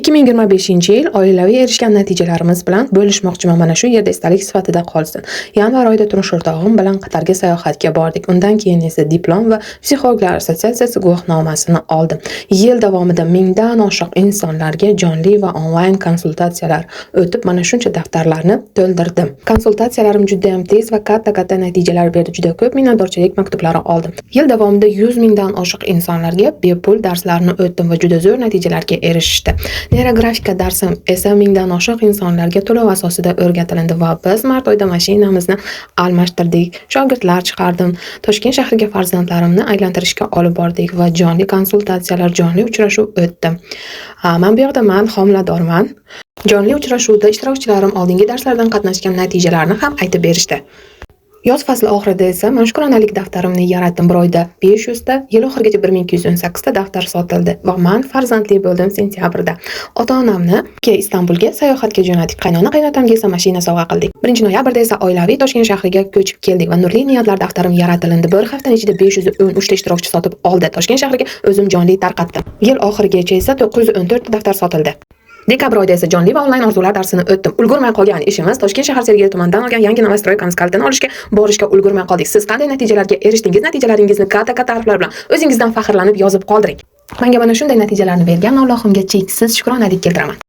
2025-yil oilaviy erishgan natijalarimiz bilan bo'lishmoqchiman. Mana shu yerda esdalik sifatida qolsin. Yanvar oyida turmush o'rtog'im bilan Qatarga sayohatga bordik. Undan keyin esa diplom va Psixologlar assotsiatsiyasi guvohnomasini oldim. Yil davomida mingdan oshiq insonlarga jonli va onlayn konsultatsiyalar o'tib, mana shuncha daftarlarni to'ldirdim. Konsultatsiyalarim juda ham tez va katta natijalar berdi. Juda ko'p minnatdorchilik maktublari oldim. Yil davomida 100 mingdan oshiq insonlarga bepul darslarni o'tdim va juda zo'r natijalarga erishishdi. Neurografika darsim esa mingdan oshiq insonlarga to'lov asosida o'rgatildi va biz mart oyida mashinamizni almashtirdik. Shogirdlar chiqardim. Toshkent shahriga farzandlarimni aylantirishga olib bordik va jonli konsultatsiyalar, jonli uchrashuv o'tdi. Men bu yerda homiladorman. Jonli uchrashuvda ishtirokchilarim oldingi darslardan qatnashgan natijalarni ham aytib berishdi. Yoz fasli oxirida esa men shukronalik daftarimni yaratdim. Bir oyda 500 ta, yil oxirigacha 1218 ta daftar sotildi va men farzandli bo'ldim sentyabrda. Ota-onamni Istanbulga sayohatga jo'natdik. Qaynona-qaynotamga esa mashina sovg'a qildik. 1-noyabrda esa oilaviy Toshkent shahriga ko'chib keldik va nurli niyatlar daftarim yaratildi. Bir haftaning ichida 513 ta ishtirokchi sotib oldi. Toshkent shahriga o'zim jonli tarqatdim. Yil oxirigacha esa 914 ta daftar sotildi. Dekabr oyida esa jonli va onlayn orzular darsini o'tdim. Ulgurmay qolgan ishimiz Toshkent shahar Sergeli tumanidan olgan yangi Novostroy kaltini borishga ulgurmay qoldik. Siz qanday natijalarga erishdingiz? Natijalaringizni katta harflar bilan o'zingizdan faxrlanib yozib qoldiring. Menga mana shunday natijalarni bergan Allohimga cheksiz shukronalik keltiraman.